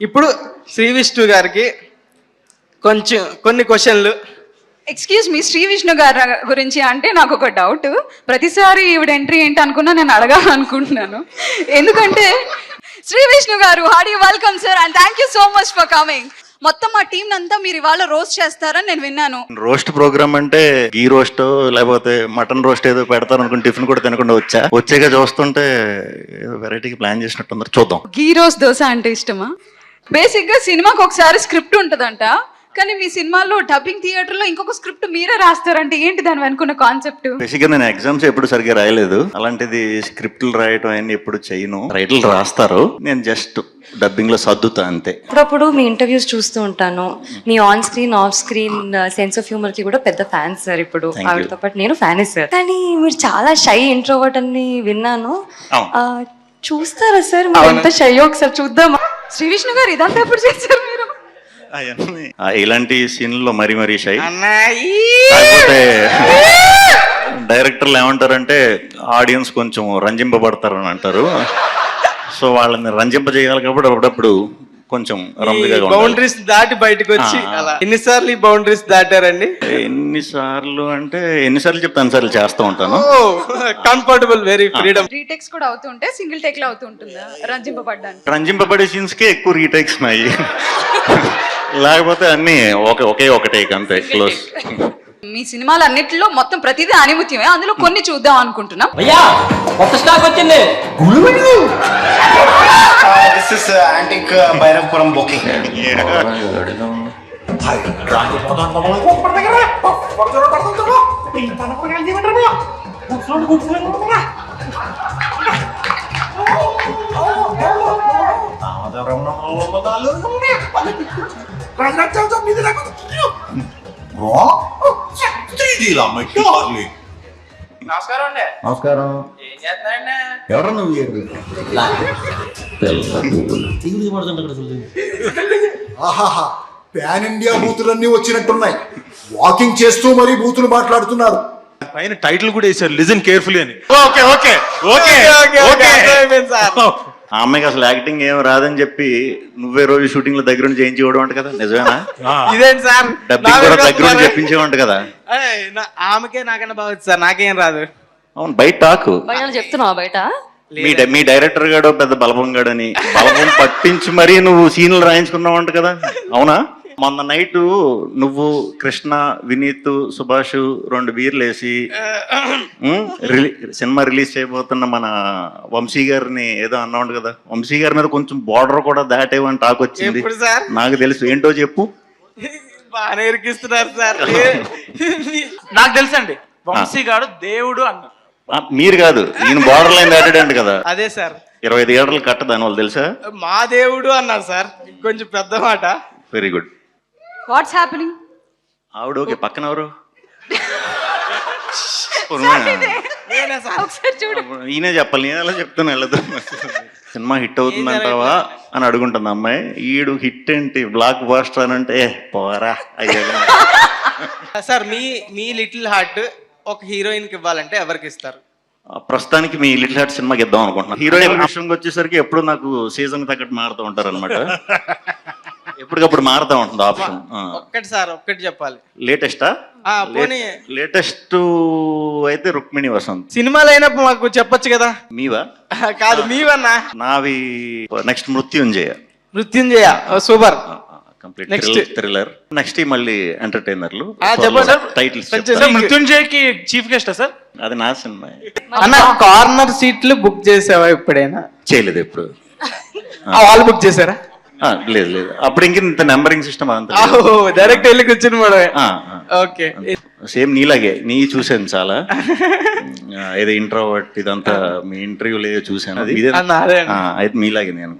ఇప్పుడు శ్రీ విష్ణు గారికి కొన్ని క్వశ్చన్లు. ఎక్స్క్యూజ్ మీ, శ్రీ విష్ణు గారి గురించి అంటే నాకు ఒక డౌట్. ప్రతిసారి ఈవిడ ఎంట్రీ ఏంటి అనుకున్నా నేను అడగాలనుకుంటున్నాను. ఎందుకంటే శ్రీ విష్ణు గారు, Hardy welcome sir and thank you so much for coming. మొత్తం మా టీం అంతా మీరు ఇవాళ రోస్ట్ చేస్తారని నేను విన్నాను. రోస్ట్ ప్రోగ్రామ్ అంటే గీ రోస్ట్ లేకపోతే మటన్ రోస్ట్ ఏదో పెడతారు అనుకుని టిఫిన్ కూడా తినకుండా వచ్చాక చూస్తుంటే వెరైటీకి ప్లాన్ చేసినట్టు చూద్దాం. గీ రోస్ట్ దోశ అంటే ఇష్టమా? బేసిక్ గా సినిమాకి ఒకసారి స్క్రిప్ట్ ఉంటదంట, కానీ మీ సినిమాలో డబ్బింగ్ థియేటర్ లో ఇంకొక స్క్రిప్ట్ మీరే రాస్తారంటే ఏంటి దాని వెనుకున్న కాన్సెప్ట్? బేసిక్ గా నేను ఎగ్జామ్స్ ఎప్పుడు సరిగ్గా రాయలేదు, అలాంటిది స్క్రిప్ట్లు రాయటం అన్ని ఎప్పుడు చేయను. రైటర్లు రాస్తారు, నేను జస్ట్ డబ్బింగ్ లో సర్దుతా అంతే. అప్పుడప్పుడు మీ ఇంటర్వ్యూస్ చూస్తూ ఉంటాను. Me on screen off screen sense of humour కి కూడా పెద్ద ఫ్యాన్ సార్. ఇప్పుడు ఆవిడతో పాటు నేను ఫ్యానే సార్. కానీ మీరు చాలా షై ఇంట్రోవర్ట్ అని విన్నాను. చూస్తారా సార్ మీరు ఎంత షై? ఒకసారి చూద్దామా? శ్రీ విష్ణు గారు ఇదంతా ఎప్పుడు చేశారు మీరు? ఇలాంటి సీన్లలో మరీ షై. కాకపోతే డైరెక్టర్లు ఏమంటారంటే ఆడియన్స్ కొంచెం రంజింపబడతారని అంటారు. సో వాళ్ళని రంజింపజేయాలి కాబట్టి అప్పుడప్పుడు కొంచెం బౌండరీస్ దాటి బయటకు వచ్చి అలా. ఎన్నిసార్లు ఈ బౌండరీస్ దాటారండి? ఎన్నిసార్లు చెప్తే అన్నిసార్లు చేస్తూ ఉంటాను. Comfortable, very freedom. రీటేక్స్ కూడా అవుతుంటే సింగిల్ టేక్ లో అవుతుంటుందా రంజింపబడ్డానికి? రంజింపబడే సీన్స్ కే ఎక్కువ రీటేక్స్ ఉన్నాయి, లేకపోతే అన్ని ఒకే ఒక టేక్ అంతే, క్లోజ్. మీ సినిమాలు అన్నిటిలో మొత్తం ప్రతిదీ ఆనిముత్యమే, అందులో కొన్ని చూద్దాం అనుకుంటున్నాం. కొత్త స్టాక్ వచ్చింది. This is antique Bhairavapuram booking. నమస్కారం అండి. నమస్కారం. ఏం చేస్తున్నారండి? ఎవరు నువ్వు? ఆహాహా, పాన్ ఇండియా బూతులన్నీ వచ్చినట్టున్నాయి. వాకింగ్ చేస్తూ మరీ బూతులు మాట్లాడుతున్నారు. పైన టైటిల్ కూడా వేసారు, లిజన్ కేర్ఫుల్లీ అని. ఆ అమ్మాయికి అసలు యాక్టింగ్ ఏం రాదని చెప్పి నువ్వే రోజు షూటింగ్ లో దగ్గర నుంచి చేయించేవాడు అంట కదా, నిజమేనా? ఇదేంటి సార్, డబ్బింగ్ కూడా దగ్గర నుంచి చెప్పించేవాడు కదా. ఆమెకే నాకన్నా బాగుంది సార్, నాకేం రాదు. అవును, బయట టాకు చెప్తున్నావా బయట? మీ డైరెక్టర్ గాడు పెద్ద బలపం గాడని బలపం పట్టించి మరీ నువ్వు సీన్లు రాయించుకున్నావు అంట కదా, అవునా? మొన్న నైట్ నువ్వు, కృష్ణ, వినీత్, సుభాష్ 2 బీర్లు వేసి సినిమా రిలీజ్ చేయబోతున్న మన వంశీ గారిని ఏదో అన్నావు కదా. వంశీ గారి మీద కొంచెం బార్డర్ కూడా దాటేవని టాక్ వచ్చింది. నాకు తెలుసు, ఏంటో చెప్పు. బాగానే ఇరికిస్తున్నారు సార్. నాకు తెలుసండి, వంశీ గారు దేవుడు అన్న. మీరు కాదు, ఈయన బార్డర్ లైన్ దాటాడంట కదా. అదే సార్, 25 థియేటర్లు కట్ట దాని వాళ్ళు తెలుసా? మా దేవుడు అన్నారు సార్, కొంచెం పెద్ద మాట. Very good. What's happening? ఆవిడ ఓకే, పక్కన ఎవరు? ఒకసారి చూడు. ఈయనే చెప్పాలి, నేను ఎలా చెప్తాను వెళ్ళదు. సినిమా హిట్ అవుతుందంటావా అని అడుగుంటుంది అమ్మాయి. ఈడు హిట్ ఏంటి, బ్లాక్ బాస్టర్ అని అంటే పోరా అయ్యా. సార్, మీ లిటిల్ హార్ట్ ఒక హీరోయిన్ కి ఇవ్వాలంటే ఎవరికి ఇస్తారు? ప్రస్తుతానికి మీ లిటిల్ హార్ట్ సినిమాకి ఇద్దాం అనుకుంటున్నాను. హీరోయిన్ విషయంకి వచ్చేసరికి ఎప్పుడు నాకు సీజన్ తగ్గట్టు మారుతూ ఉంటారు అనమాట. ఎప్పటికప్పుడు మారుతూ ఉంటుంది ఆప్షన్. ఒక్కటి సార్, ఒక్కటి చెప్పాలి. లేటెస్టా? లేటెస్ట్ అయితే రుక్మిణి వసంత్. సినిమాలు అయినప్పుడు మాకు చెప్పొచ్చు కదా. మీవా? కాదు, మీవన్నా. నావి next Mrityunjaya. Super. Next thriller. Next మళ్ళీ ఎంటర్టైనర్లు. టైటిల్స్ మృత్యుంజయకి చీఫ్ గెస్ట్ సార్? అది నా సినిమా. అన్న, కార్నర్ సీట్లు బుక్ చేసావా ఎప్పుడైనా? చేయలేదు ఎప్పుడు. వాళ్ళు బుక్ చేశారా? లేదు. అప్పుడు ఇంత నెంబరింగ్ సిస్టమ్ అంతా డైరెక్ట్ వెళ్ళి కూర్చుని మేడం. ఓకే, సేమ్ నీలాగే నీ చూసాను చాలా. ఏదో ఇంట్రోవర్ట్ ఇదంతా మీ ఇంటర్వ్యూలో చూసాను. అది అయితే మీలాగే నేను కూడా.